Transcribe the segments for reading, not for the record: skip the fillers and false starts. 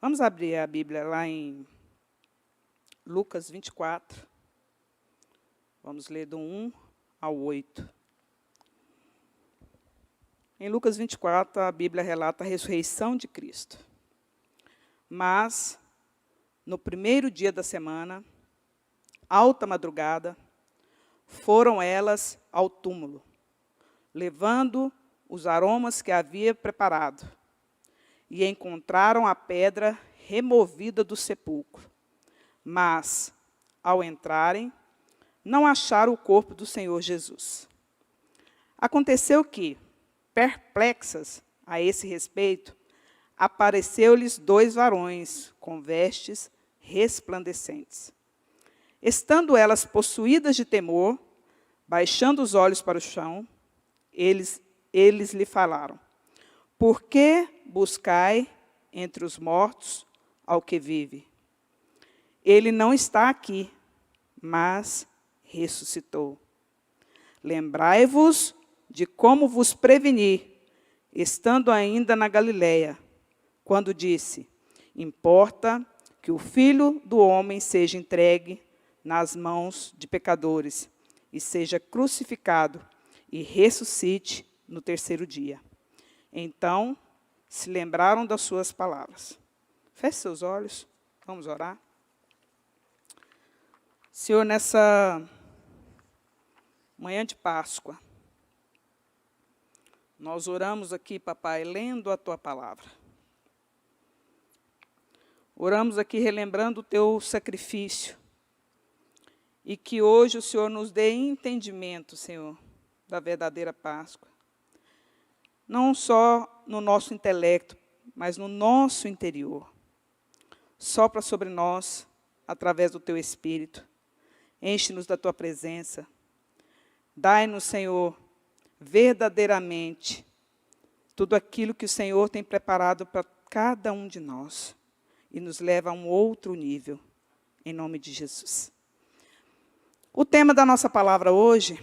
Vamos abrir a Bíblia lá em Lucas 24. Vamos ler do 1 ao 8. Em Lucas 24, a Bíblia relata a ressurreição de Cristo. Mas, no primeiro dia da semana, alta madrugada, foram elas ao túmulo, levando os aromas que havia preparado, e encontraram a pedra removida do sepulcro. Mas, ao entrarem, não acharam o corpo do Senhor Jesus. Aconteceu que, perplexas a esse respeito, apareceu-lhes 2 varões com vestes resplandecentes. Estando elas possuídas de temor, baixando os olhos para o chão, eles lhe falaram: por que buscai entre os mortos ao que vive? Ele não está aqui, mas ressuscitou. Lembrai-vos de como vos preveni, estando ainda na Galiléia, quando disse: importa que o Filho do Homem seja entregue nas mãos de pecadores, e seja crucificado, e ressuscite no terceiro dia. Então, se lembraram das suas palavras. Feche seus olhos, vamos orar. Senhor, nessa manhã de Páscoa, nós oramos aqui, papai, lendo a tua palavra. Oramos aqui relembrando o teu sacrifício. E que hoje o Senhor nos dê entendimento, Senhor, da verdadeira Páscoa. Não só no nosso intelecto, mas no nosso interior. Sopra sobre nós, através do teu Espírito. Enche-nos da tua presença. Dai-nos, Senhor, verdadeiramente tudo aquilo que o Senhor tem preparado para cada um de nós. E nos leva a um outro nível, em nome de Jesus. O tema da nossa palavra hoje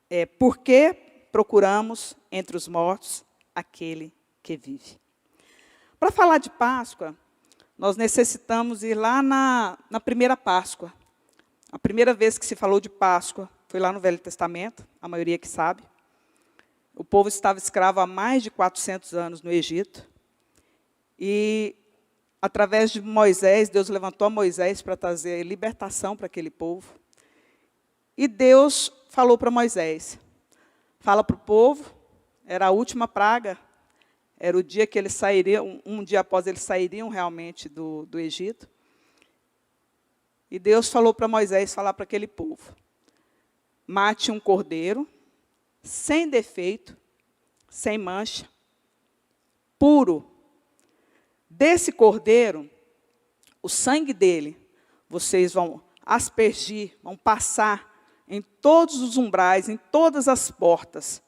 é: por que procuramos entre os mortos aquele que vive? Para falar de Páscoa, nós necessitamos ir lá na primeira Páscoa. A primeira vez que se falou de Páscoa foi lá no Velho Testamento, a maioria que sabe. O povo estava escravo há mais de 400 anos no Egito. E, através de Moisés, Deus levantou a Moisés para trazer libertação para aquele povo. E Deus falou para Moisés: fala para o povo, era a última praga, era o dia que eles sairiam, um dia após eles sairiam realmente do Egito. E Deus falou para Moisés falar para aquele povo: mate um cordeiro, sem defeito, sem mancha, puro. Desse cordeiro, o sangue dele, vocês vão aspergir, vão passar em todos os umbrais, em todas as portas.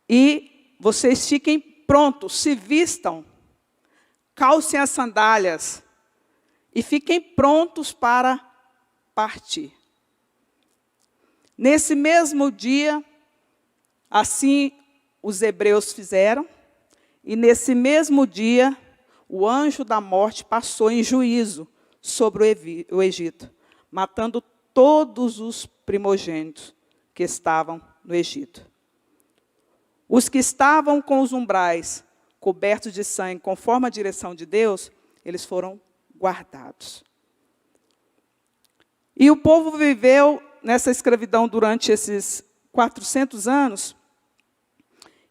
E vocês fiquem prontos, se vistam, calcem as sandálias e fiquem prontos para partir. Nesse mesmo dia, assim os hebreus fizeram, e nesse mesmo dia, o anjo da morte passou em juízo sobre o Egito, matando todos os primogênitos que estavam no Egito. Os que estavam com os umbrais cobertos de sangue, conforme a direção de Deus, eles foram guardados. E o povo viveu nessa escravidão durante esses 400 anos.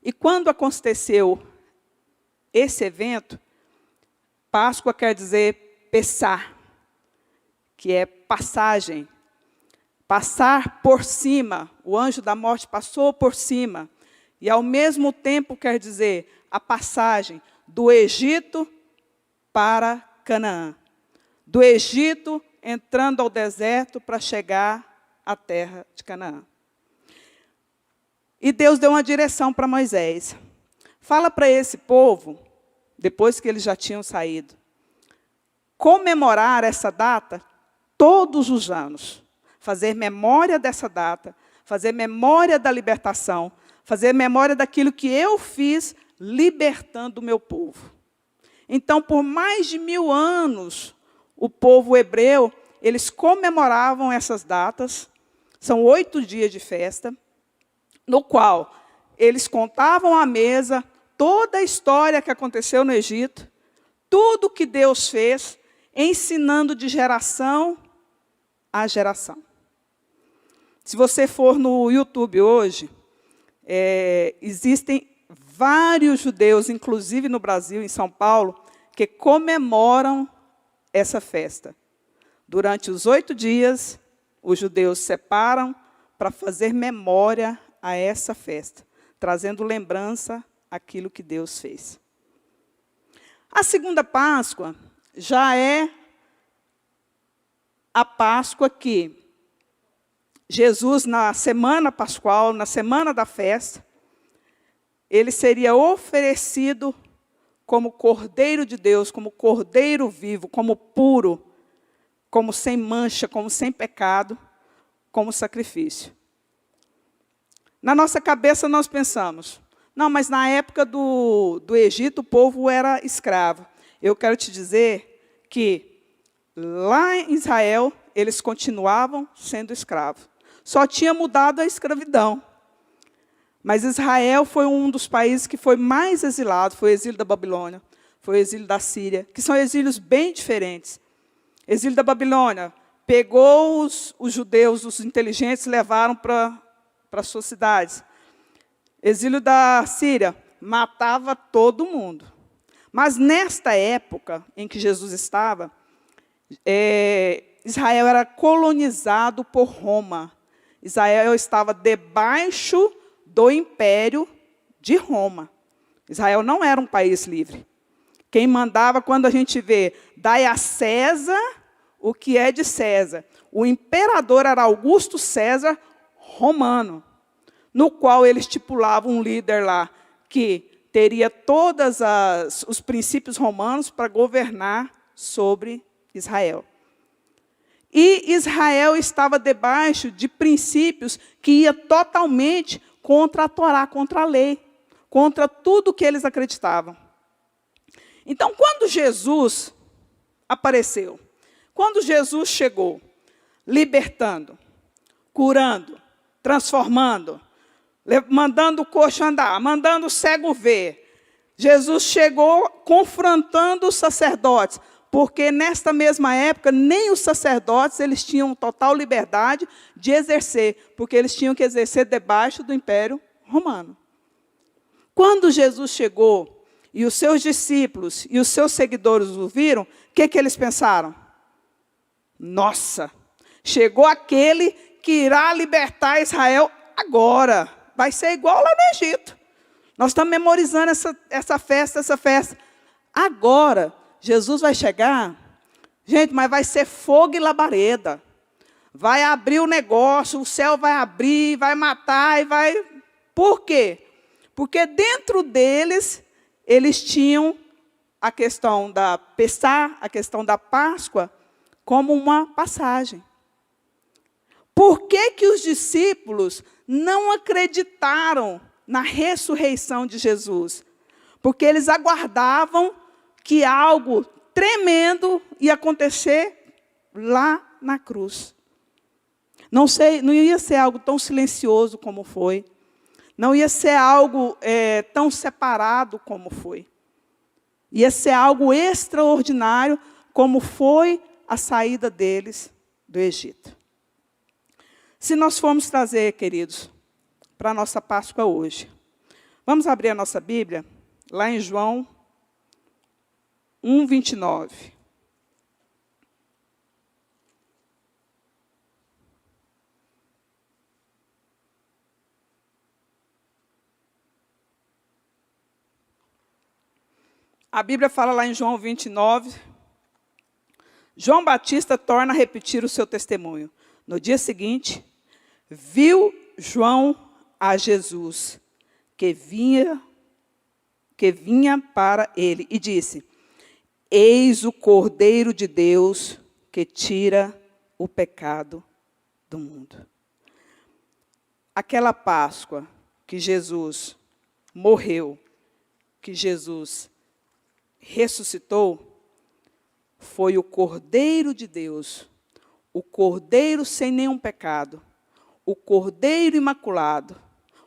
E quando aconteceu esse evento, Páscoa quer dizer Pessah, que é passagem. Passar por cima, o anjo da morte passou por cima. E, ao mesmo tempo, quer dizer a passagem do Egito para Canaã. Do Egito, entrando ao deserto para chegar à terra de Canaã. E Deus deu uma direção para Moisés. Fala para esse povo, depois que eles já tinham saído, comemorar essa data todos os anos. Fazer memória dessa data, fazer memória da libertação, fazer memória daquilo que eu fiz libertando o meu povo. Então, por mais de 1000 anos, o povo hebreu, eles comemoravam essas datas. São 8 dias de festa, no qual eles contavam à mesa toda a história que aconteceu no Egito, tudo que Deus fez, ensinando de geração a geração. Se você for no YouTube hoje, existem vários judeus, inclusive no Brasil, em São Paulo, que comemoram essa festa. Durante os 8 dias, os judeus separam para fazer memória a essa festa, trazendo lembrança àquilo que Deus fez. A segunda Páscoa já é a Páscoa que Jesus, na semana pascual, na semana da festa, ele seria oferecido como Cordeiro de Deus, como Cordeiro vivo, como puro, como sem mancha, como sem pecado, como sacrifício. Na nossa cabeça nós pensamos, não, mas na época do Egito o povo era escravo. Eu quero te dizer que lá em Israel eles continuavam sendo escravos. Só tinha mudado a escravidão. Mas Israel foi um dos países que foi mais exilado, foi o exílio da Babilônia, foi o exílio da Síria, que são exílios bem diferentes. Exílio da Babilônia pegou os judeus, os inteligentes, levaram para suas cidades. Exílio da Síria matava todo mundo. Mas nesta época em que Jesus estava, Israel era colonizado por Roma. Israel estava debaixo do império de Roma. Israel não era um país livre. Quem mandava, quando a gente vê, dai a César o que é de César. O imperador era Augusto César Romano, no qual ele estipulava um líder lá que teria todos os princípios romanos para governar sobre Israel. E Israel estava debaixo de princípios que ia totalmente contra a Torá, contra a lei, contra tudo que eles acreditavam. Então, quando Jesus apareceu, quando Jesus chegou, libertando, curando, transformando, mandando o coxo andar, mandando o cego ver, Jesus chegou confrontando os sacerdotes, porque nesta mesma época, nem os sacerdotes eles tinham total liberdade de exercer, porque eles tinham que exercer debaixo do Império Romano. Quando Jesus chegou, e os seus discípulos e os seus seguidores o viram, o que eles pensaram? Nossa, chegou aquele que irá libertar Israel agora. Vai ser igual lá no Egito. Nós estamos memorizando essa festa. Agora, Jesus vai chegar, gente, mas vai ser fogo e labareda. Vai abrir o negócio, o céu vai abrir, vai matar e vai... Por quê? Porque dentro deles, eles tinham a questão da Pessá, a questão da Páscoa, como uma passagem. Por que os discípulos não acreditaram na ressurreição de Jesus? Porque eles aguardavam que algo tremendo ia acontecer lá na cruz. Não ia ser algo tão silencioso como foi. Não ia ser algo tão separado como foi. Ia ser algo extraordinário como foi a saída deles do Egito. Se nós formos trazer, queridos, para a nossa Páscoa hoje, vamos abrir a nossa Bíblia, lá em João 1:29. A Bíblia fala lá em João 29, João Batista torna a repetir o seu testemunho. No dia seguinte, viu João a Jesus, que vinha para ele, e disse: Eis o Cordeiro de Deus que tira o pecado do mundo. Aquela Páscoa que Jesus morreu, que Jesus ressuscitou foi o Cordeiro de Deus, o Cordeiro sem nenhum pecado, o Cordeiro imaculado,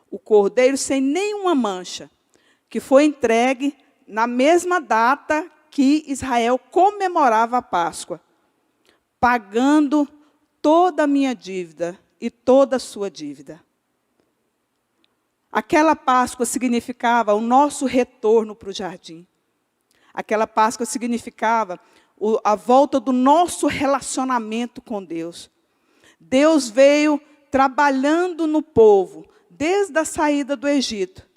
o Cordeiro sem nenhuma mancha, que foi entregue na mesma data que Israel comemorava a Páscoa, pagando toda a minha dívida e toda a sua dívida. Aquela Páscoa significava o nosso retorno para o jardim. Aquela Páscoa significava a volta do nosso relacionamento com Deus. Deus veio trabalhando no povo, desde a saída do Egito,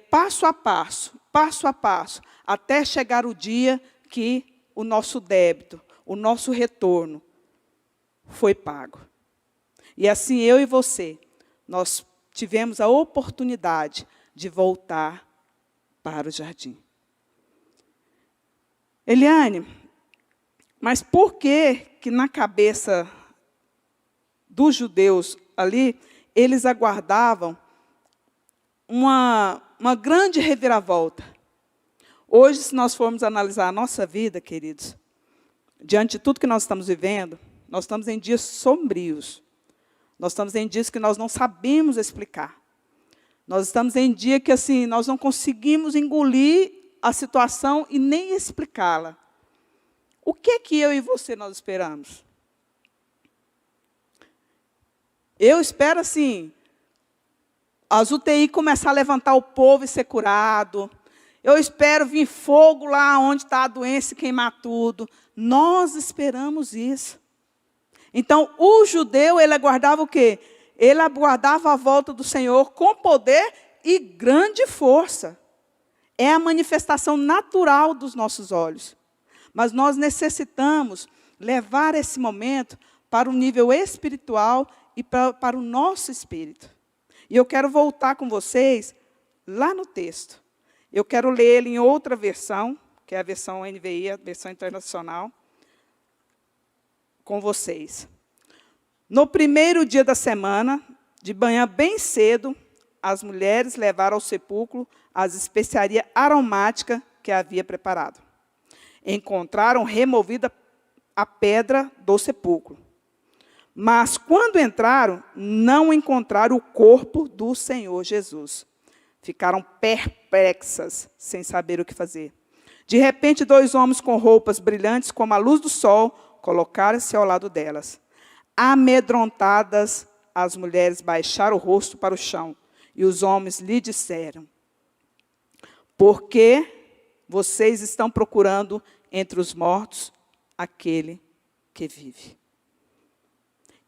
passo a passo, até chegar o dia que o nosso débito, o nosso retorno foi pago. E assim eu e você, nós tivemos a oportunidade de voltar para o jardim. Eliane, mas por que na cabeça dos judeus ali, eles aguardavam uma grande reviravolta? Hoje, se nós formos analisar a nossa vida, queridos, diante de tudo que nós estamos vivendo, nós estamos em dias sombrios. Nós estamos em dias que nós não sabemos explicar. Nós estamos em dia que assim, nós não conseguimos engolir a situação e nem explicá-la. O que eu e você nós esperamos? Eu espero, assim, as UTI começar a levantar o povo e ser curado. Eu espero vir fogo lá onde está a doença e queimar tudo. Nós esperamos isso. Então, o judeu, ele aguardava o quê? Ele aguardava a volta do Senhor com poder e grande força. É a manifestação natural dos nossos olhos. Mas nós necessitamos levar esse momento para o nível espiritual e para o nosso espírito. E eu quero voltar com vocês lá no texto. Eu quero ler ele em outra versão, que é a versão NVI, a versão internacional, com vocês. No primeiro dia da semana, de manhã bem cedo, as mulheres levaram ao sepulcro as especiarias aromáticas que havia preparado. Encontraram removida a pedra do sepulcro. Mas, quando entraram, não encontraram o corpo do Senhor Jesus. Ficaram perplexas, sem saber o que fazer. De repente, 2 homens com roupas brilhantes, como a luz do sol, colocaram-se ao lado delas. Amedrontadas, as mulheres baixaram o rosto para o chão, e os homens lhe disseram: por que vocês estão procurando entre os mortos aquele que vive?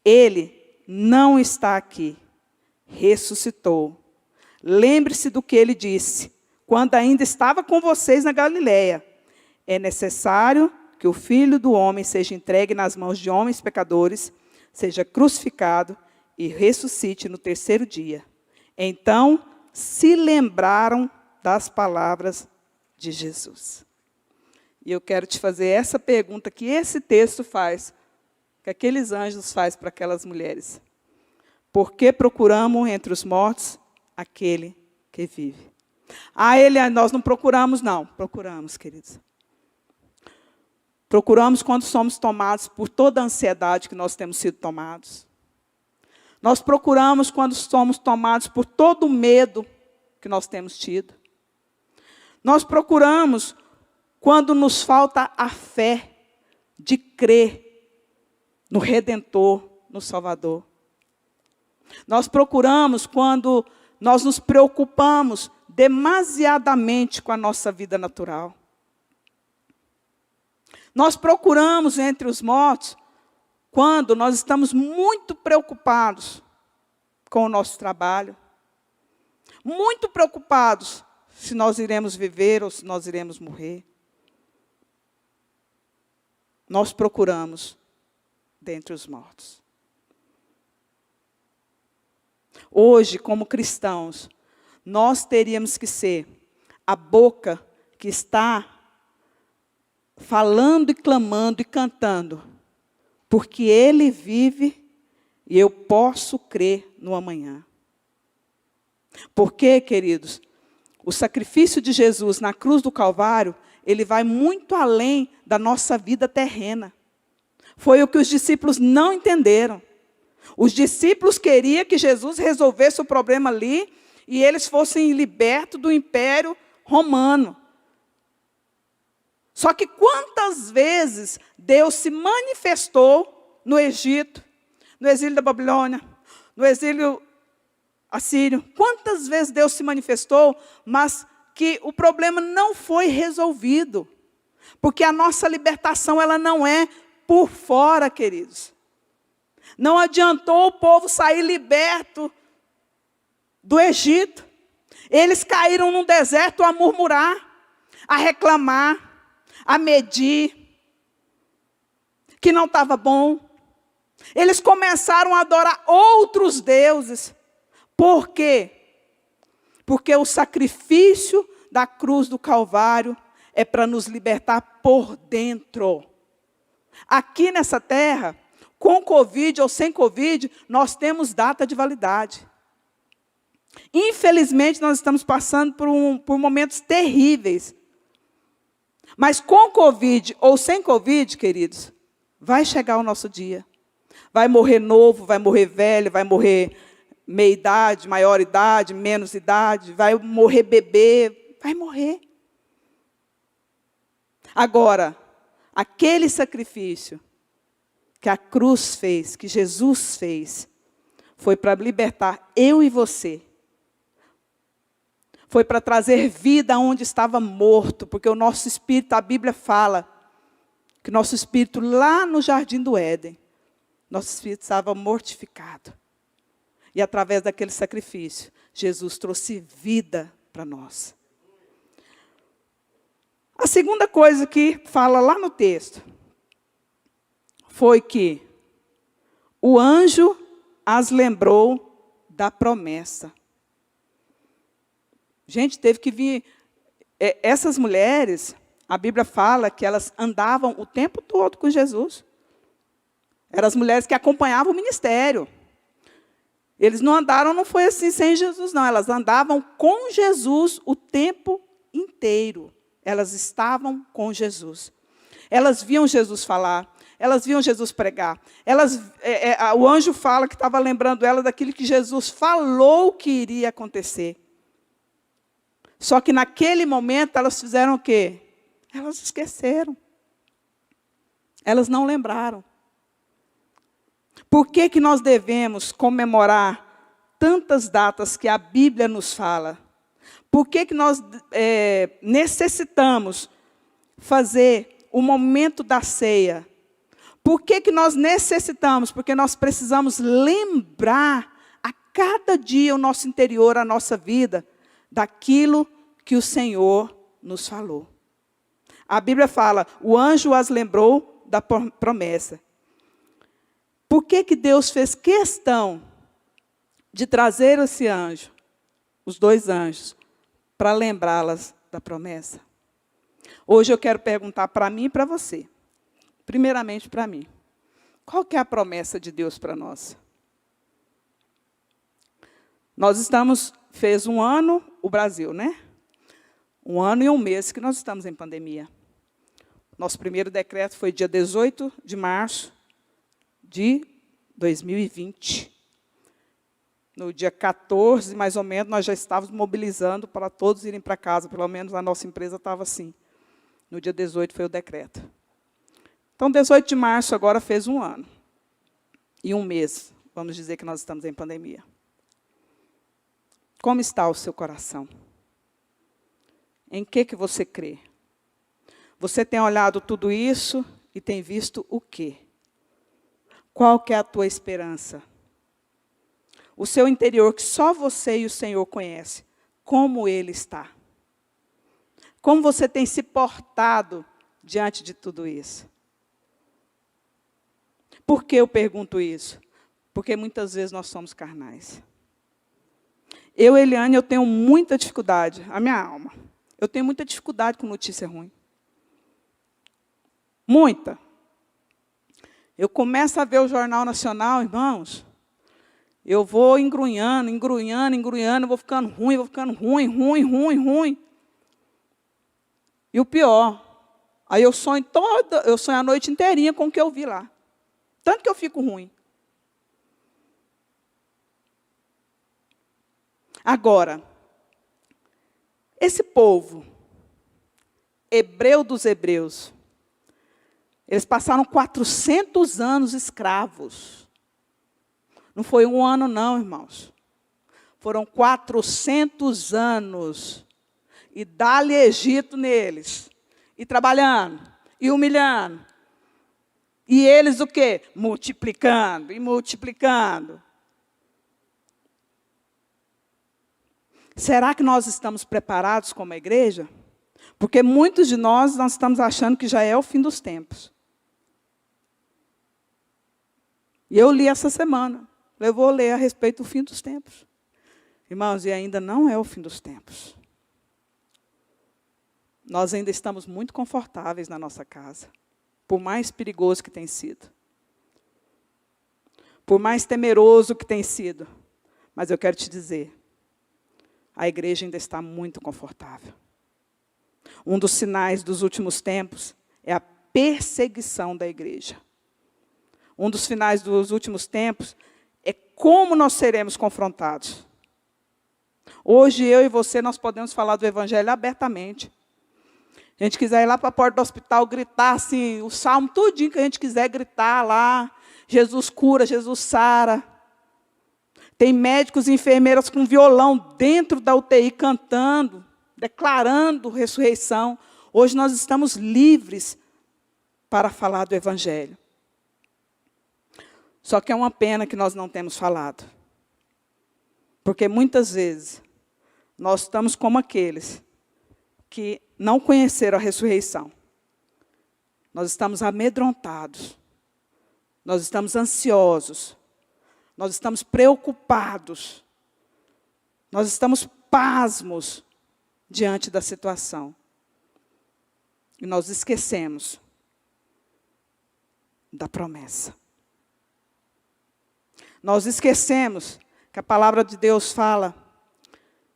Ele não está aqui, ressuscitou. Lembre-se do que ele disse, quando ainda estava com vocês na Galileia. É necessário que o Filho do Homem seja entregue nas mãos de homens pecadores, seja crucificado e ressuscite no 3º dia. Então, se lembraram das palavras de Jesus. E eu quero te fazer essa pergunta que esse texto faz, que aqueles anjos fazem para aquelas mulheres. Por que procuramos entre os mortos aquele que vive? Nós não procuramos, não. Procuramos, queridos. Procuramos quando somos tomados por toda a ansiedade que nós temos sido tomados. Nós procuramos quando somos tomados por todo o medo que nós temos tido. Nós procuramos quando nos falta a fé de crer no Redentor, no Salvador. Nós procuramos quando nós nos preocupamos demasiadamente com a nossa vida natural. Nós procuramos entre os mortos quando nós estamos muito preocupados com o nosso trabalho, muito preocupados se nós iremos viver ou se nós iremos morrer. Nós procuramos dentre os mortos. Hoje, como cristãos, nós teríamos que ser a boca que está falando e clamando e cantando, porque Ele vive e eu posso crer no amanhã. Porque, queridos, o sacrifício de Jesus na cruz do Calvário, ele vai muito além da nossa vida terrena. Foi o que os discípulos não entenderam. Os discípulos queriam que Jesus resolvesse o problema ali e eles fossem libertos do Império Romano. Só que quantas vezes Deus se manifestou no Egito, no exílio da Babilônia, no exílio assírio, quantas vezes Deus se manifestou, mas que o problema não foi resolvido. Porque a nossa libertação, ela não é por fora, queridos. Não adiantou o povo sair liberto do Egito. Eles caíram no deserto a murmurar, a reclamar, a medir, que não estava bom. Eles começaram a adorar outros deuses. Por quê? Porque o sacrifício da cruz do Calvário é para nos libertar por dentro. Aqui nessa terra, com Covid ou sem Covid, nós temos data de validade. Infelizmente, nós estamos passando por momentos terríveis. Mas com Covid ou sem Covid, queridos, vai chegar o nosso dia. Vai morrer novo, vai morrer velho, vai morrer meia idade, maior idade, menos idade, vai morrer bebê, vai morrer. Agora, aquele sacrifício que a cruz fez, que Jesus fez, foi para libertar eu e você. Foi para trazer vida onde estava morto, porque o nosso espírito, a Bíblia fala, que o nosso espírito lá no jardim do Éden, nosso espírito estava mortificado. E através daquele sacrifício, Jesus trouxe vida para nós. A segunda coisa que fala lá no texto, foi que o anjo as lembrou da promessa. Gente, teve que vir. Essas mulheres, a Bíblia fala que elas andavam o tempo todo com Jesus. Eram as mulheres que acompanhavam o ministério. Eles não andaram, não foi assim sem Jesus, não. Elas andavam com Jesus o tempo inteiro. Elas estavam com Jesus. Elas viam Jesus falar. Elas viam Jesus pregar. O anjo fala que estava lembrando ela daquilo que Jesus falou que iria acontecer. Só que naquele momento elas fizeram o quê? Elas esqueceram. Elas não lembraram. Por que nós devemos comemorar tantas datas que a Bíblia nos fala? Por que nós necessitamos fazer o momento da ceia? Por que nós necessitamos? Porque nós precisamos lembrar a cada dia o nosso interior, a nossa vida, daquilo que o Senhor nos falou. A Bíblia fala, o anjo as lembrou da promessa. Por que Deus fez questão de trazer esse anjo, os dois anjos, para lembrá-las da promessa? Hoje eu quero perguntar para mim e para você. Primeiramente para mim. Qual que é a promessa de Deus para nós? Nós fez um ano, o Brasil, né? 1 ano e 1 mês que nós estamos em pandemia. Nosso primeiro decreto foi dia 18 de março de 2020. No dia 14, mais ou menos, nós já estávamos mobilizando para todos irem para casa. Pelo menos a nossa empresa estava assim. No dia 18 foi o decreto. Então, 18 de março agora fez 1 ano. E 1 mês, vamos dizer que nós estamos em pandemia. Como está o seu coração? Em que você crê? Você tem olhado tudo isso e tem visto o quê? Qual que é a tua esperança? O seu interior, que só você e o Senhor conhecem, como ele está? Como você tem se portado diante de tudo isso? Por que eu pergunto isso? Porque muitas vezes nós somos carnais. Eliane, eu tenho muita dificuldade, a minha alma. Eu tenho muita dificuldade com notícia ruim. Muita. Eu começo a ver o Jornal Nacional, irmãos, eu vou engrunhando, vou ficando ruim. E o pior, aí eu sonho a noite inteirinha com o que eu vi lá. Tanto que eu fico ruim. Agora, esse povo, hebreu dos hebreus, eles passaram 400 anos escravos. Não foi um ano não, irmãos. Foram 400 anos. E dá-lhe Egito neles. E trabalhando, e humilhando. E eles o quê? Multiplicando e multiplicando. Será que nós estamos preparados como igreja? Porque muitos de nós estamos achando que já é o fim dos tempos. E eu li essa semana. Eu vou ler a respeito do fim dos tempos. Irmãos, e ainda não é o fim dos tempos. Nós ainda estamos muito confortáveis na nossa casa. Por mais perigoso que tem sido. Por mais temeroso que tem sido. Mas eu quero te dizer, a igreja ainda está muito confortável. Um dos sinais dos últimos tempos é a perseguição da igreja. Um dos sinais dos últimos tempos é como nós seremos confrontados. Hoje, eu e você, nós podemos falar do evangelho abertamente. Se a gente quiser ir lá para a porta do hospital, gritar assim, o salmo tudinho que a gente quiser gritar lá. Jesus cura, Jesus sara. Tem médicos e enfermeiras com violão dentro da UTI cantando, declarando ressurreição. Hoje nós estamos livres para falar do evangelho. Só que é uma pena que nós não temos falado. Porque muitas vezes nós estamos como aqueles que não conheceram a ressurreição. Nós estamos amedrontados. Nós estamos ansiosos. Nós estamos preocupados. Nós estamos pasmos diante da situação. E nós esquecemos da promessa. Nós esquecemos que a palavra de Deus fala,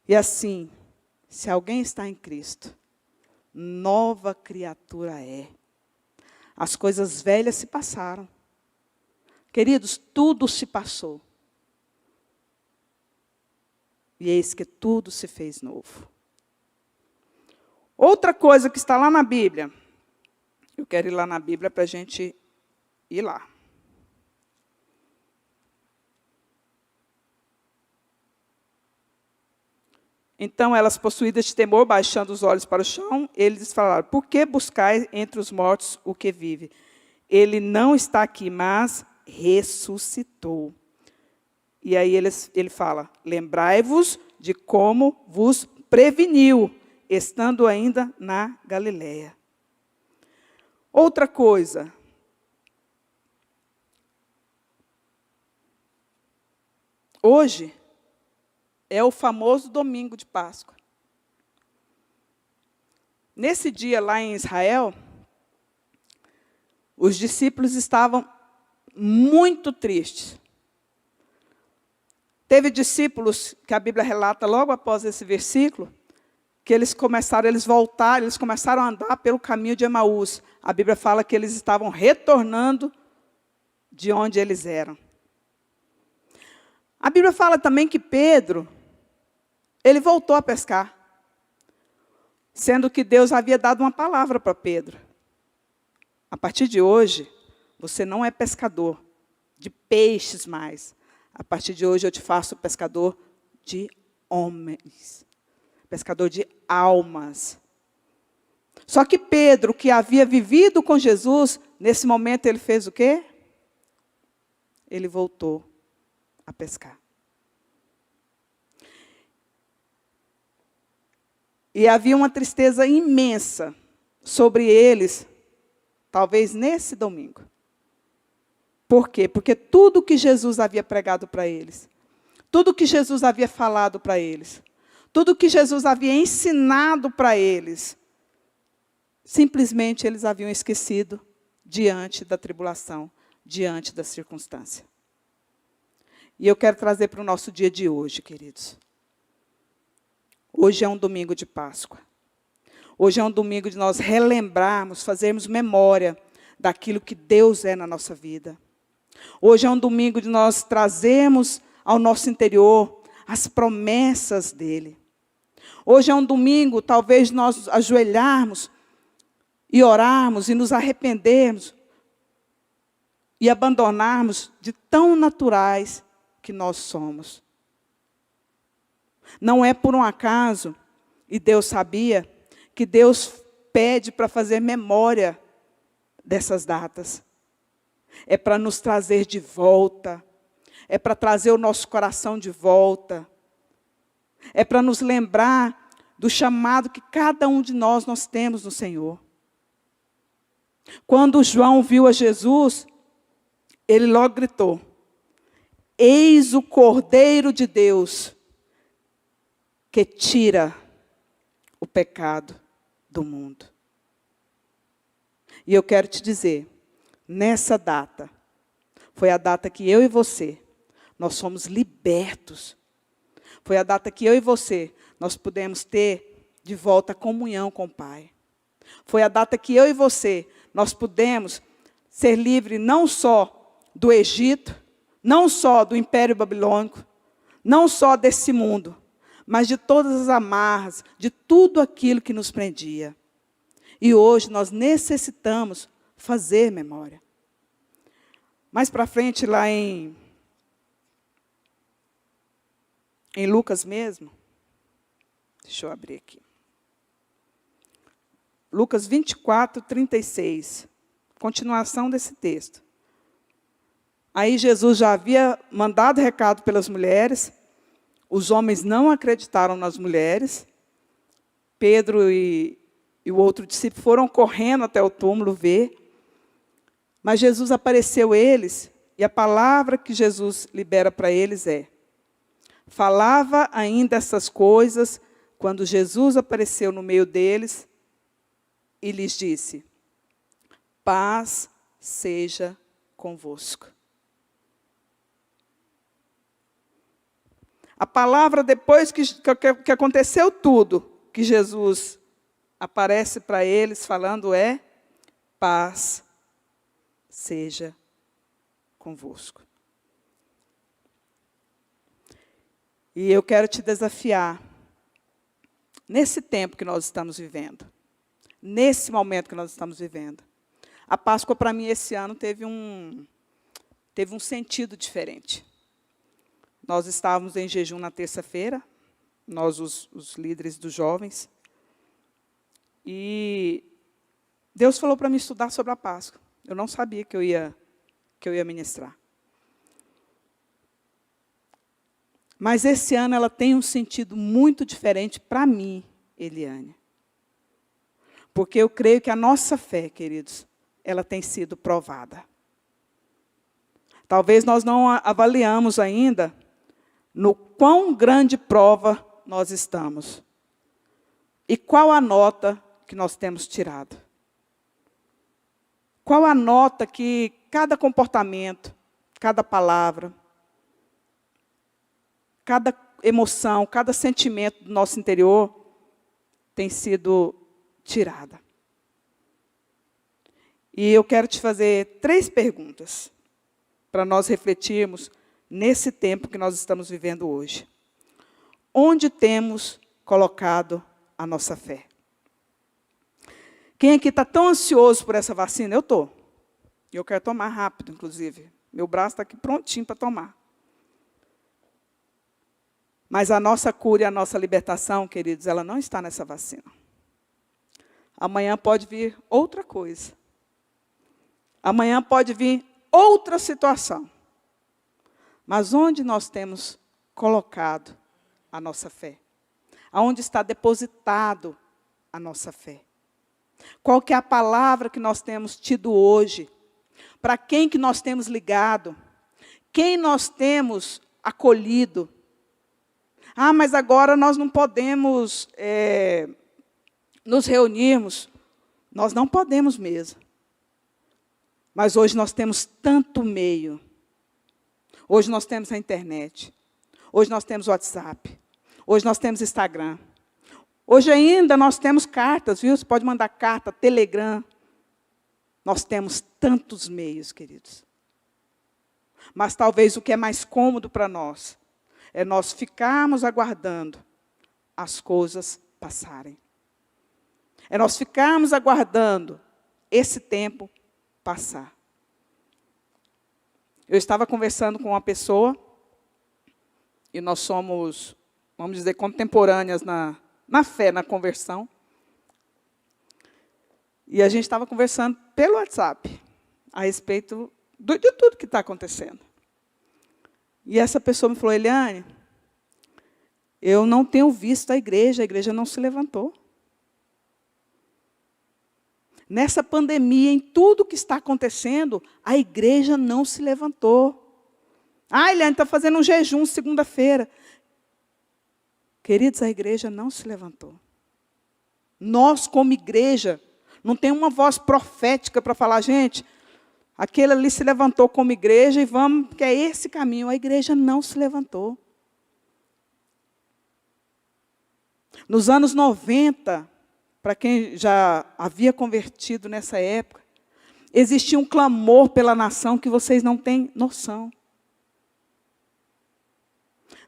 e assim, se alguém está em Cristo, nova criatura é. As coisas velhas se passaram. Queridos, tudo se passou. E eis que tudo se fez novo. Outra coisa que está lá na Bíblia, eu quero ir lá na Bíblia para a gente ir lá. Então, elas, possuídas de temor, baixando os olhos para o chão, eles falaram, por que buscais entre os mortos o que vive? Ele não está aqui, mas ressuscitou. E aí ele fala, lembrai-vos de como vos preveniu, estando ainda na Galileia. Outra coisa. Hoje é o famoso domingo de Páscoa. Nesse dia lá em Israel, os discípulos estavam muito tristes. Teve discípulos, que a Bíblia relata logo após esse versículo, que eles começaram a andar pelo caminho de Emaús. A Bíblia fala que eles estavam retornando de onde eles eram. A Bíblia fala também que Pedro, ele voltou a pescar, sendo que Deus havia dado uma palavra para Pedro. A partir de hoje, você não é pescador de peixes mais. A partir de hoje eu te faço pescador de homens, pescador de almas. Só que Pedro, que havia vivido com Jesus, nesse momento ele fez o quê? Ele voltou a pescar. E havia uma tristeza imensa sobre eles, talvez nesse domingo. Por quê? Porque tudo que Jesus havia pregado para eles, tudo que Jesus havia falado para eles, tudo que Jesus havia ensinado para eles, simplesmente eles haviam esquecido diante da tribulação, diante da circunstância. E eu quero trazer para o nosso dia de hoje, queridos. Hoje é um domingo de Páscoa. Hoje é um domingo de nós relembrarmos, fazermos memória daquilo que Deus é na nossa vida. Hoje é um domingo de nós trazermos ao nosso interior as promessas dEle. Hoje é um domingo, talvez, nós ajoelharmos e orarmos e nos arrependermos e abandonarmos de tão naturais que nós somos. Não é por um acaso, e Deus sabia, que Deus pede para fazer memória dessas datas. É para nos trazer de volta. É para trazer o nosso coração de volta. É para nos lembrar do chamado que cada um de nós temos no Senhor. Quando João viu a Jesus, ele logo gritou: eis o Cordeiro de Deus que tira o pecado do mundo. E eu quero te dizer, nessa data, foi a data que eu e você, nós fomos libertos. Foi a data que eu e você, nós pudemos ter de volta a comunhão com o Pai. Foi a data que eu e você, nós pudemos ser livres não só do Egito, não só do Império Babilônico, não só desse mundo, mas de todas as amarras, de tudo aquilo que nos prendia. E hoje nós necessitamos fazer memória. Mais para frente, lá em Lucas mesmo, deixa eu abrir aqui. Lucas 24, 36, continuação desse texto. Aí Jesus já havia mandado recado pelas mulheres, os homens não acreditaram nas mulheres, Pedro e o outro discípulo foram correndo até o túmulo ver, mas Jesus apareceu a eles, e a palavra que Jesus libera para eles é: falava ainda essas coisas, quando Jesus apareceu no meio deles, e lhes disse: paz seja convosco. A palavra, depois que aconteceu tudo, que Jesus aparece para eles falando é: paz seja convosco. E eu quero te desafiar, nesse tempo que nós estamos vivendo, nesse momento que nós estamos vivendo. A Páscoa, para mim, esse ano teve um sentido diferente. Nós estávamos em jejum na terça-feira, nós, os líderes dos jovens, e Deus falou para mim estudar sobre a Páscoa. Eu não sabia que eu ia ministrar. Mas esse ano ela tem um sentido muito diferente para mim, Eliane. Porque eu creio que a nossa fé, queridos, ela tem sido provada. Talvez nós não avaliamos ainda no quão grande prova nós estamos. E qual a nota que nós temos tirado. Qual a nota que cada comportamento, cada palavra, cada emoção, cada sentimento do nosso interior tem sido tirada. E eu quero te fazer 3 perguntas para nós refletirmos nesse tempo que nós estamos vivendo hoje. Onde temos colocado a nossa fé? Quem aqui está tão ansioso por essa vacina? Eu estou. Eu quero tomar rápido, inclusive. Meu braço está aqui prontinho para tomar. Mas a nossa cura e a nossa libertação, queridos, ela não está nessa vacina. Amanhã pode vir outra coisa. Amanhã pode vir outra situação. Mas onde nós temos colocado a nossa fé? Aonde está depositado a nossa fé? Qual que é a palavra que nós temos tido hoje? Para quem que nós temos ligado? Quem nós temos acolhido? Ah, mas agora nós não podemos nos reunirmos. Nós não podemos mesmo. Mas hoje nós temos tanto meio. Hoje nós temos a internet. Hoje nós temos o WhatsApp. Hoje nós temos Instagram. Hoje ainda nós temos cartas, viu? Você pode mandar carta, Telegram. Nós temos tantos meios, queridos. Mas talvez o que é mais cômodo para nós é nós ficarmos aguardando as coisas passarem. É nós ficarmos aguardando esse tempo passar. Eu estava conversando com uma pessoa, e nós somos, vamos dizer, contemporâneas na fé, na conversão. E a gente estava conversando pelo WhatsApp, a respeito de tudo que está acontecendo. E essa pessoa me falou, Eliane, eu não tenho visto a igreja não se levantou. Nessa pandemia, em tudo que está acontecendo, a igreja não se levantou. Ah, Eliane, está fazendo um jejum segunda-feira. Queridos, a igreja não se levantou. Nós, como igreja, não tem uma voz profética para falar, gente, aquele ali se levantou como igreja e vamos, porque é esse caminho. A igreja não se levantou. Nos anos 90, para quem já havia convertido nessa época, existia um clamor pela nação que vocês não têm noção.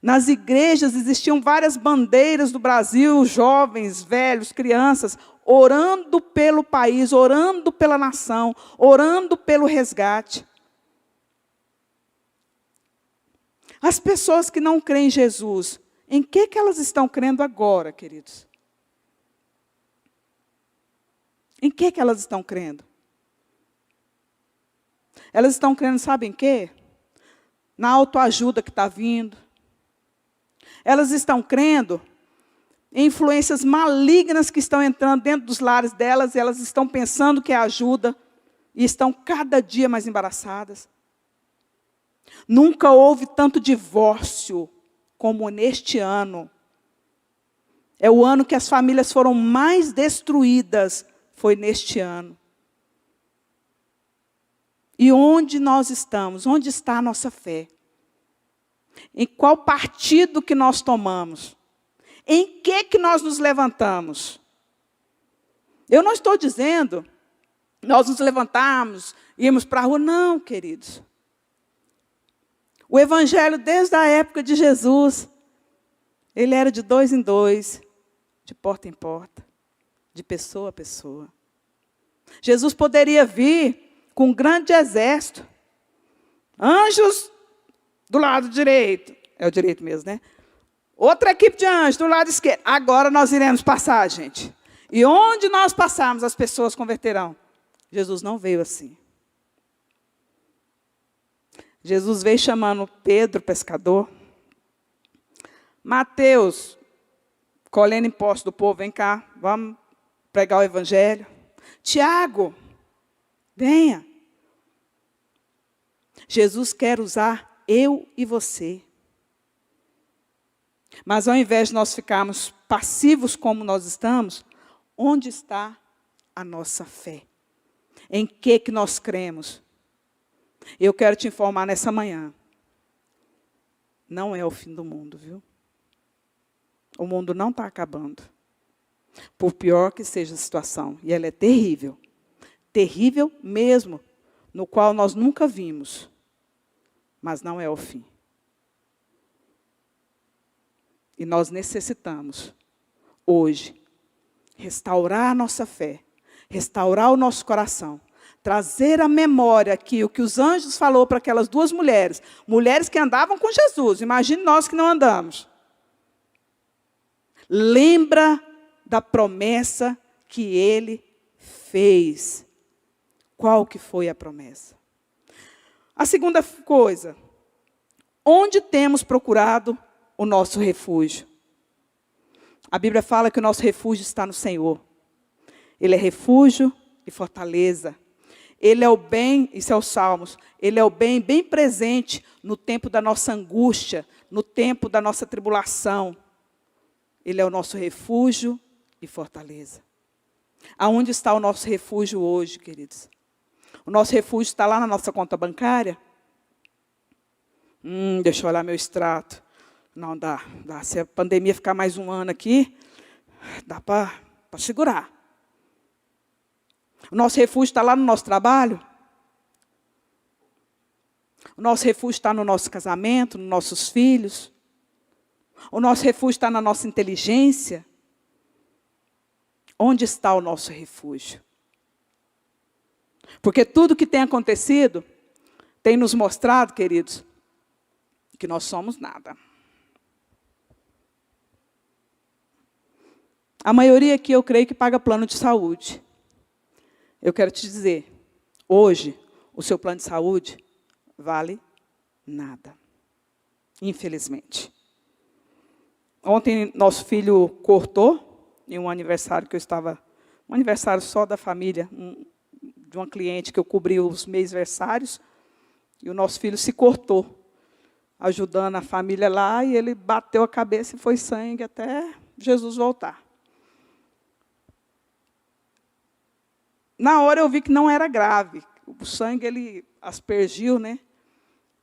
Nas igrejas existiam várias bandeiras do Brasil, jovens, velhos, crianças, orando pelo país, orando pela nação, orando pelo resgate. As pessoas que não creem em Jesus, em que elas estão crendo agora, queridos? Em que elas estão crendo? Elas estão crendo, sabe em quê? Na autoajuda que está vindo. Elas estão crendo em influências malignas que estão entrando dentro dos lares delas, e elas estão pensando que é ajuda, e estão cada dia mais embaraçadas. Nunca houve tanto divórcio como neste ano. É o ano que as famílias foram mais destruídas, foi neste ano. E onde nós estamos? Onde está a nossa fé? Em qual partido que nós tomamos? Em que nós nos levantamos? Eu não estou dizendo, nós nos levantamos, íamos para a rua. Não, queridos. O evangelho, desde a época de Jesus, ele era de 2 em 2, de porta em porta, de pessoa a pessoa. Jesus poderia vir com um grande exército. Anjos do lado direito. É o direito mesmo, né? Outra equipe de anjos do lado esquerdo. Agora nós iremos passar, gente. E onde nós passarmos, as pessoas converterão. Jesus não veio assim. Jesus veio chamando Pedro, pescador. Mateus, colhendo impostos do povo, vem cá, vamos pregar o evangelho. Tiago, venha. Jesus quer usar eu e você. Mas ao invés de nós ficarmos passivos como nós estamos, onde está a nossa fé? Em que nós cremos? Eu quero te informar nessa manhã. Não é o fim do mundo, viu? O mundo não está acabando. Por pior que seja a situação. E ela é terrível. Terrível mesmo. No qual nós nunca vimos. Mas não é o fim. E nós necessitamos, hoje, restaurar a nossa fé. Restaurar o nosso coração. Trazer à memória aqui o que os anjos falaram para aquelas 2 mulheres. Mulheres que andavam com Jesus. Imagine nós que não andamos. Lembra da promessa que ele fez. Qual que foi a promessa? A segunda coisa. Onde temos procurado o nosso refúgio? A Bíblia fala que o nosso refúgio está no Senhor. Ele é refúgio e fortaleza. Ele é o bem, isso é os Salmos, ele é o bem bem presente no tempo da nossa angústia, no tempo da nossa tribulação. Ele é o nosso refúgio e fortaleza. Aonde está o nosso refúgio hoje, queridos? O nosso refúgio está lá na nossa conta bancária? Deixa eu olhar meu extrato. Não, dá. Se a pandemia ficar mais um ano aqui, dá para segurar. O nosso refúgio está lá no nosso trabalho. O nosso refúgio está no nosso casamento, nos nossos filhos. O nosso refúgio está na nossa inteligência. Onde está o nosso refúgio? Porque tudo que tem acontecido tem nos mostrado, queridos, que nós somos nada. A maioria aqui, eu creio que paga plano de saúde. Eu quero te dizer, hoje, o seu plano de saúde vale nada. Infelizmente. Ontem, nosso filho cortou, em um aniversário que eu estava... Um aniversário só da família, de uma cliente que eu cobri os mêsversários, e o nosso filho se cortou, ajudando a família lá, e ele bateu a cabeça e foi sangue até Jesus voltar. Na hora eu vi que não era grave, o sangue ele aspergiu, né?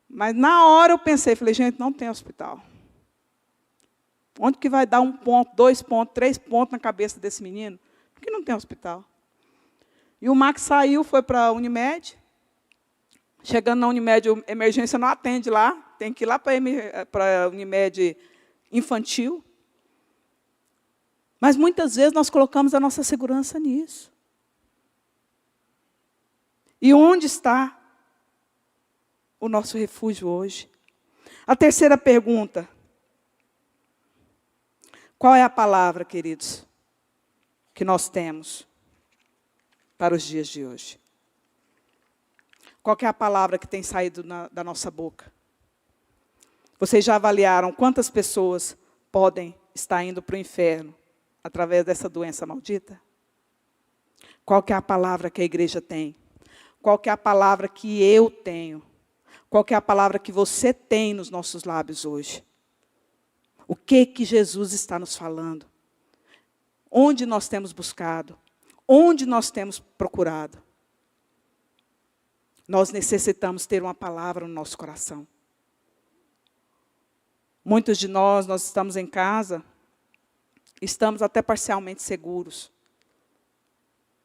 Mas na hora eu pensei, falei, gente, não tem hospital. Onde que vai dar 1 ponto, 2 pontos, 3 pontos na cabeça desse menino? Porque não tem hospital. E o Max saiu, foi para a Unimed. Chegando na Unimed, a emergência não atende lá, tem que ir lá para a Unimed infantil. Mas muitas vezes nós colocamos a nossa segurança nisso. E onde está o nosso refúgio hoje? A terceira pergunta. Qual é a palavra, queridos, que nós temos para os dias de hoje? Qual é a palavra que tem saído da nossa boca? Vocês já avaliaram quantas pessoas podem estar indo para o inferno através dessa doença maldita? Qual é a palavra que a igreja tem? Qual é a palavra que eu tenho? Qual é a palavra que você tem nos nossos lábios hoje? O que Jesus está nos falando? Onde nós temos buscado? Onde nós temos procurado? Nós necessitamos ter uma palavra no nosso coração. Muitos de nós estamos em casa, estamos até parcialmente seguros.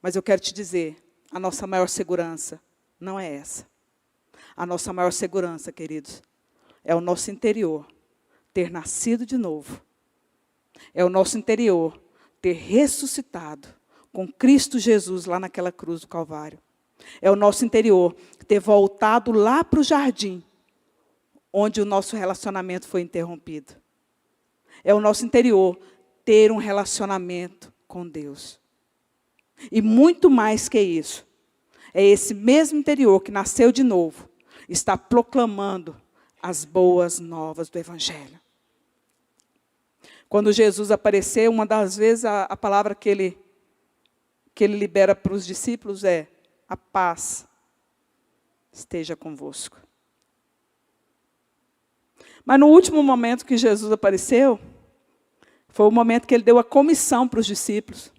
Mas eu quero te dizer, a nossa maior segurança não é essa. A nossa maior segurança, queridos, é o nosso interior ter nascido de novo. É o nosso interior ter ressuscitado com Cristo Jesus lá naquela cruz do Calvário. É o nosso interior ter voltado lá para o jardim, onde o nosso relacionamento foi interrompido. É o nosso interior ter um relacionamento com Deus. E muito mais que isso, é esse mesmo interior que nasceu de novo, está proclamando as boas novas do Evangelho. Quando Jesus apareceu, uma das vezes a palavra que ele libera para os discípulos é: a paz esteja convosco. Mas no último momento que Jesus apareceu, foi o momento que ele deu a comissão para os discípulos.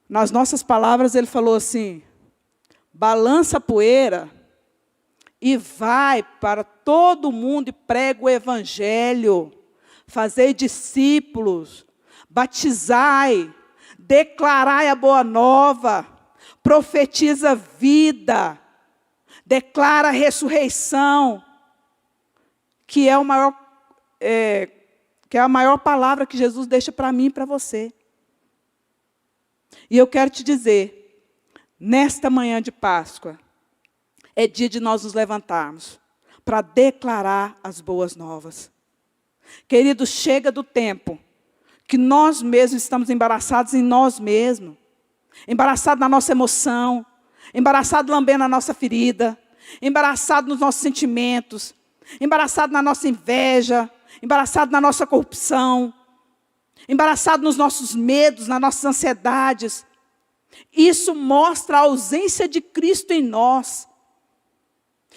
Nas nossas palavras, ele falou assim: balança a poeira e vai para todo mundo e prega o Evangelho. Fazei discípulos, batizai, declarai a boa nova, profetiza vida, declara a ressurreição, que é a maior palavra que Jesus deixa para mim e para você. E eu quero te dizer, nesta manhã de Páscoa, é dia de nós nos levantarmos para declarar as boas novas. Queridos, chega do tempo que nós mesmos estamos embaraçados em nós mesmos, embaraçados na nossa emoção, embaraçados lambendo a nossa ferida, embaraçados nos nossos sentimentos, embaraçados na nossa inveja, embaraçados na nossa corrupção, embaraçados nos nossos medos, nas nossas ansiedades. Isso mostra a ausência de Cristo em nós.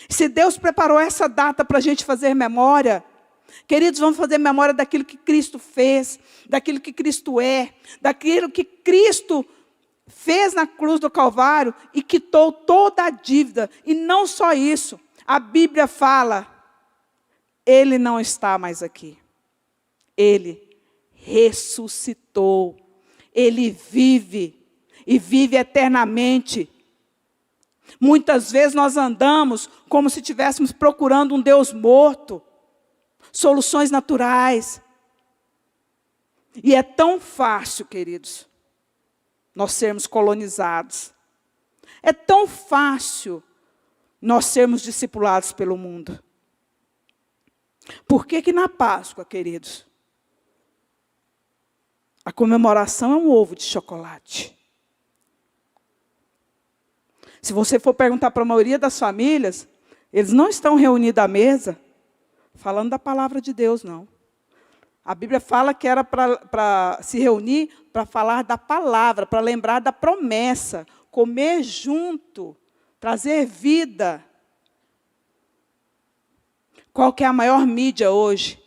Se Deus preparou essa data para a gente fazer memória, queridos, vamos fazer memória daquilo que Cristo fez, daquilo que Cristo é, daquilo que Cristo fez na cruz do Calvário e quitou toda a dívida. E não só isso, a Bíblia fala, ele não está mais aqui. Ele ressuscitou. Ele vive e vive eternamente. Muitas vezes nós andamos como se estivéssemos procurando um Deus morto, soluções naturais. E é tão fácil, queridos, nós sermos colonizados. É tão fácil nós sermos discipulados pelo mundo. Por que que na Páscoa, queridos, a comemoração é um ovo de chocolate? Se você for perguntar para a maioria das famílias, eles não estão reunidos à mesa falando da palavra de Deus, não. A Bíblia fala que era para se reunir, para falar da palavra, para lembrar da promessa, comer junto, trazer vida. Qual que é a maior mídia hoje?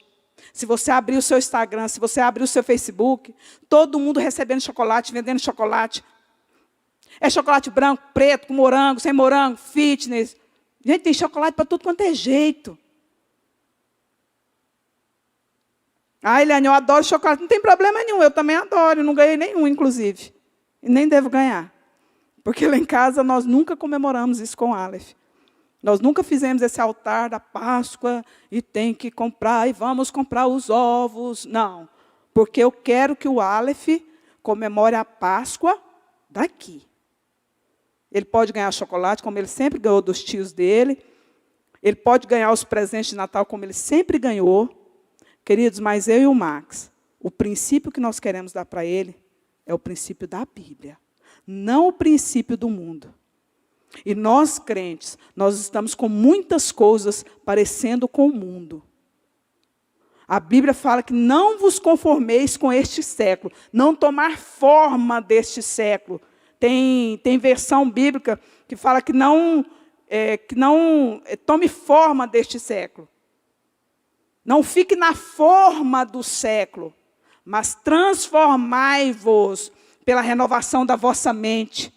Se você abrir o seu Instagram, se você abrir o seu Facebook, todo mundo recebendo chocolate, vendendo chocolate. É chocolate branco, preto, com morango, sem morango, fitness. Gente, tem chocolate para tudo quanto é jeito. Ah, Eliane, eu adoro chocolate. Não tem problema nenhum, eu também adoro. Eu não ganhei nenhum, inclusive. E nem devo ganhar. Porque lá em casa nós nunca comemoramos isso com o Aleph. Nós nunca fizemos esse altar da Páscoa e tem que comprar, e vamos comprar os ovos. Não, porque eu quero que o Aleph comemore a Páscoa daqui. Ele pode ganhar chocolate, como ele sempre ganhou dos tios dele. Ele pode ganhar os presentes de Natal, como ele sempre ganhou. Queridos, mas eu e o Max, o princípio que nós queremos dar para ele é o princípio da Bíblia, não o princípio do mundo. E nós, crentes, nós estamos com muitas coisas parecendo com o mundo. A Bíblia fala que não vos conformeis com este século, não tomar forma deste século. Tem versão bíblica que fala que não tome forma deste século. Não fique na forma do século, mas transformai-vos pela renovação da vossa mente,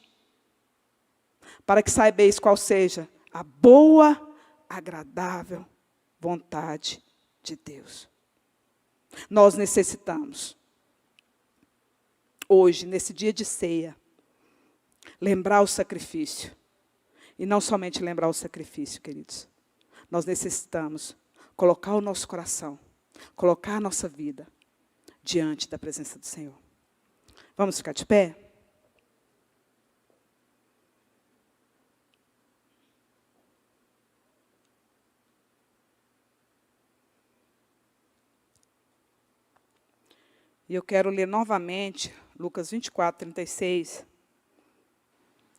para que saibeis qual seja a boa, agradável vontade de Deus. Nós necessitamos, hoje, nesse dia de ceia, lembrar o sacrifício. E não somente lembrar o sacrifício, queridos. Nós necessitamos colocar o nosso coração, colocar a nossa vida diante da presença do Senhor. Vamos ficar de pé? E eu quero ler novamente Lucas 24, 36,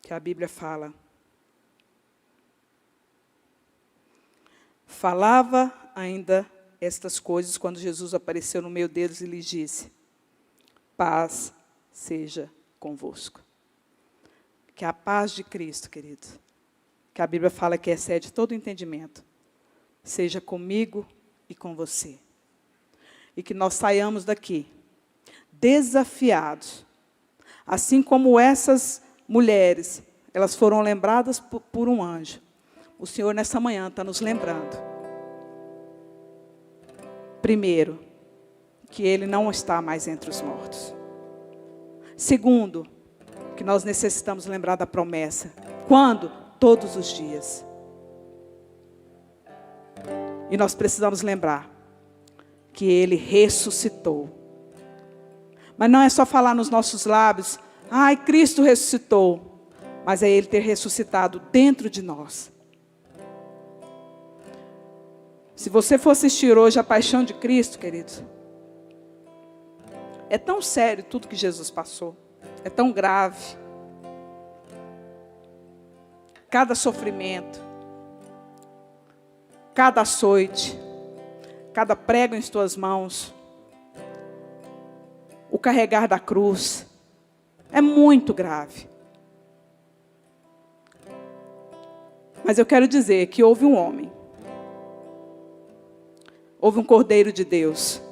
que a Bíblia fala. Falava ainda estas coisas quando Jesus apareceu no meio deles e lhes disse: paz seja convosco. Que a paz de Cristo, querido, que a Bíblia fala que excede todo o entendimento, seja comigo e com você. E que nós saiamos daqui desafiados, assim como essas mulheres, elas foram lembradas por um anjo. O Senhor, nessa manhã, está nos lembrando. Primeiro, que Ele não está mais entre os mortos. Segundo, que nós necessitamos lembrar da promessa. Quando? Todos os dias. E nós precisamos lembrar que Ele ressuscitou. Mas não é só falar nos nossos lábios, ai, Cristo ressuscitou. Mas é Ele ter ressuscitado dentro de nós. Se você for assistir hoje a Paixão de Cristo, queridos, é tão sério tudo que Jesus passou. É tão grave. Cada sofrimento, cada açoite, cada prego em tuas mãos, o carregar da cruz, é muito grave. Mas eu quero dizer que houve um homem, houve um Cordeiro de Deus,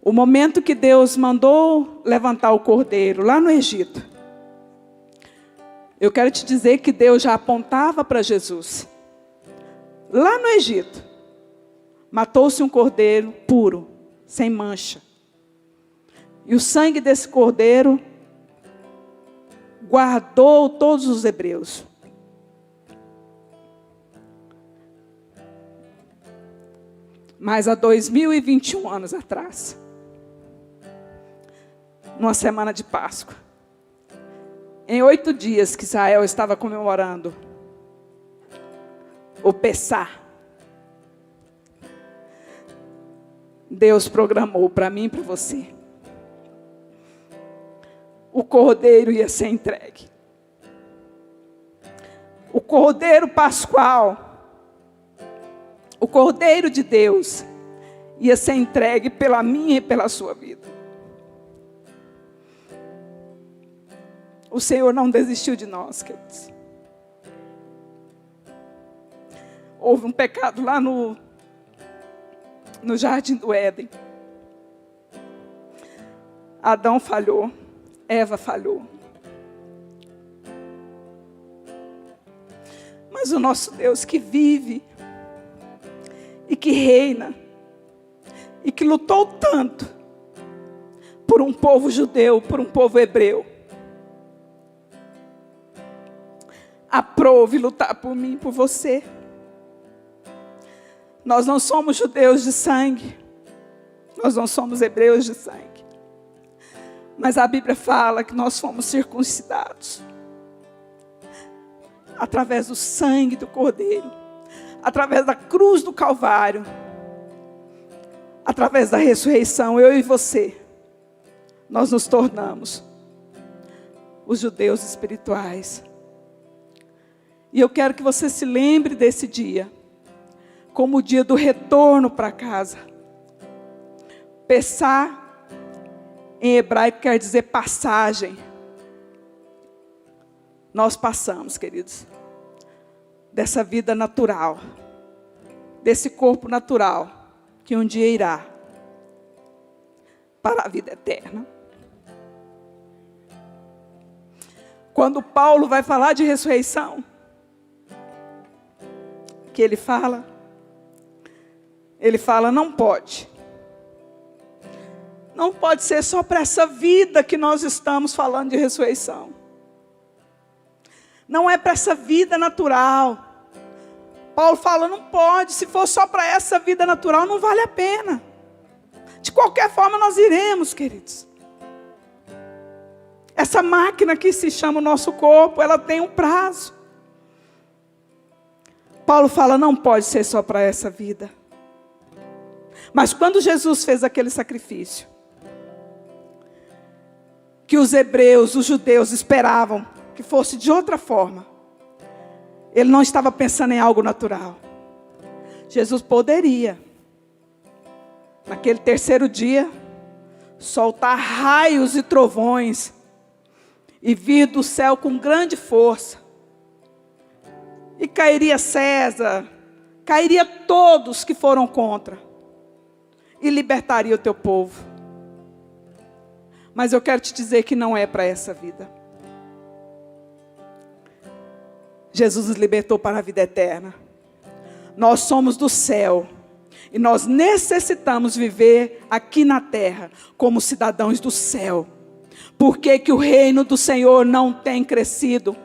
O momento que Deus mandou levantar o cordeiro lá no Egito. Eu quero te dizer que Deus já apontava para Jesus. Lá no Egito, matou-se um cordeiro puro, sem mancha. E o sangue desse cordeiro guardou todos os hebreus. Mas há 2021 anos atrás, numa semana de Páscoa, em 8 dias que Israel estava comemorando o Pessá, Deus programou para mim e para você. O cordeiro ia ser entregue. O cordeiro pascual, o cordeiro de Deus, ia ser entregue pela minha e pela sua vida. O Senhor não desistiu de nós, queridos. Houve um pecado lá no jardim do Éden. Adão falhou, Eva falhou. Mas o nosso Deus que vive e que reina e que lutou tanto por um povo judeu, por um povo hebreu, aprove lutar por mim e por você. Nós não somos judeus de sangue, nós não somos hebreus de sangue, mas a Bíblia fala que nós fomos circuncidados através do sangue do Cordeiro, através da cruz do Calvário, através da ressurreição. Eu e você, nós nos tornamos os judeus espirituais. E eu quero que você se lembre desse dia como o dia do retorno para casa. Pessá, em hebraico, quer dizer passagem. Nós passamos, queridos, dessa vida natural, desse corpo natural, que um dia irá para a vida eterna. Quando Paulo vai falar de ressurreição, que ele fala, não pode. Não pode ser só para essa vida que nós estamos falando de ressurreição. Não é para essa vida natural. Paulo fala, não pode, se for só para essa vida natural, não vale a pena. De qualquer forma nós iremos, queridos. Essa máquina que se chama o nosso corpo, ela tem um prazo. Paulo fala, não pode ser só para essa vida. Mas quando Jesus fez aquele sacrifício, que os hebreus, os judeus esperavam que fosse de outra forma, ele não estava pensando em algo natural. Jesus poderia, naquele terceiro dia, soltar raios e trovões, e vir do céu com grande força, e cairia César, cairia todos que foram contra, e libertaria o teu povo. Mas eu quero te dizer que não é para essa vida. Jesus nos libertou para a vida eterna. Nós somos do céu, e nós necessitamos viver aqui na terra, como cidadãos do céu. Por que que o reino do Senhor não tem crescido?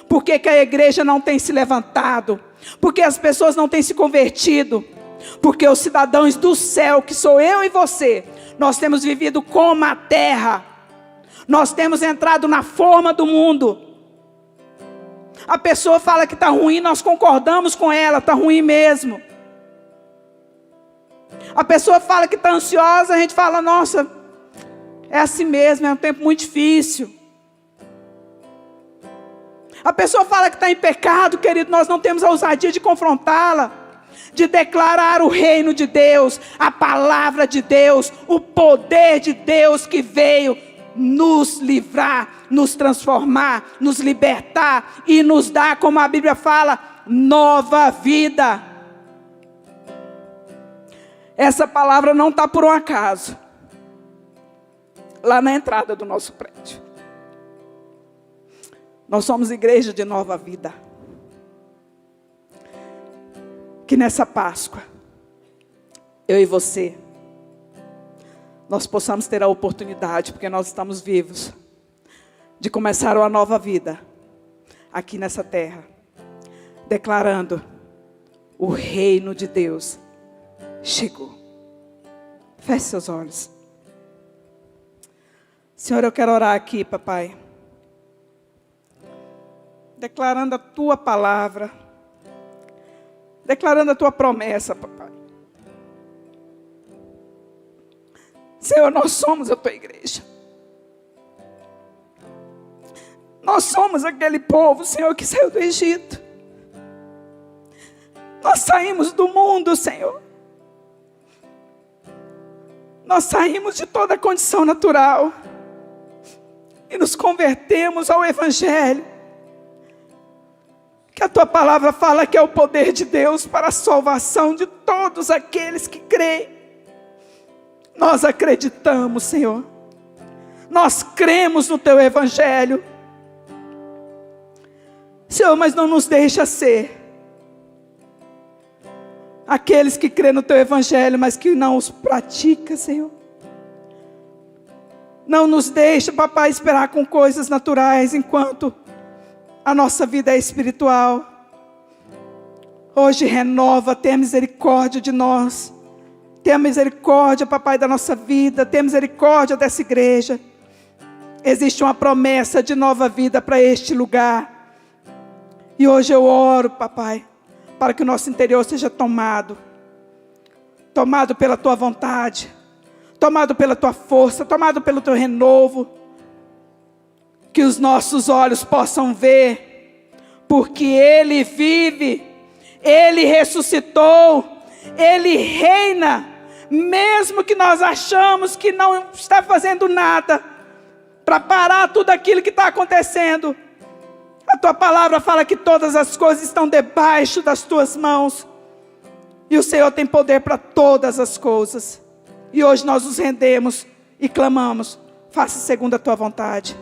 Por que que a igreja não tem se levantado? Por que as pessoas não têm se convertido? Porque os cidadãos do céu, que sou eu e você, nós temos vivido como a terra. Nós temos entrado na forma do mundo. A pessoa fala que está ruim, nós concordamos com ela, está ruim mesmo. A pessoa fala que está ansiosa, a gente fala, nossa, é assim mesmo, é um tempo muito difícil. A pessoa fala que está em pecado, querido, nós não temos a ousadia de confrontá-la, de declarar o reino de Deus, a palavra de Deus, o poder de Deus que veio nos livrar, nos transformar, nos libertar e nos dar, como a Bíblia fala, nova vida. Essa palavra não está por um acaso. lá na entrada do nosso prédio. Nós somos igreja de nova vida. Que nessa Páscoa, eu e você, nós possamos ter a oportunidade, porque nós estamos vivos, de começar uma nova vida aqui nessa terra, declarando: o reino de Deus chegou. Feche seus olhos. Senhor, eu quero orar aqui, papai, declarando a tua palavra, declarando a tua promessa, papai. Senhor, nós somos a tua igreja. Nós somos aquele povo, Senhor, que saiu do Egito. Nós saímos do mundo, Senhor. Nós saímos de toda a condição natural e nos convertemos ao Evangelho, que a tua palavra fala que é o poder de Deus para a salvação de todos aqueles que creem. Nós acreditamos, Senhor. Nós cremos no teu Evangelho. Senhor, mas não nos deixa ser aqueles que crêem no teu Evangelho, mas que não os praticam, Senhor. Não nos deixa, papai, esperar com coisas naturais, enquanto a nossa vida é espiritual. Hoje renova, tenha misericórdia de nós. Tenha misericórdia, papai, da nossa vida. Tenha misericórdia dessa igreja. Existe uma promessa de nova vida para este lugar. E hoje eu oro, papai, para que o nosso interior seja tomado pela tua vontade, tomado pela tua força, tomado pelo teu renovo. Que os nossos olhos possam ver, porque Ele vive, Ele ressuscitou, Ele reina, mesmo que nós achamos que não está fazendo nada para parar tudo aquilo que está acontecendo. A tua palavra fala que todas as coisas estão debaixo das tuas mãos, e o Senhor tem poder para todas as coisas. E hoje nós nos rendemos e clamamos: faça segundo a tua vontade.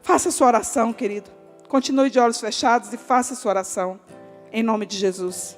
Faça a sua oração, querido. Continue de olhos fechados e faça a sua oração, em nome de Jesus.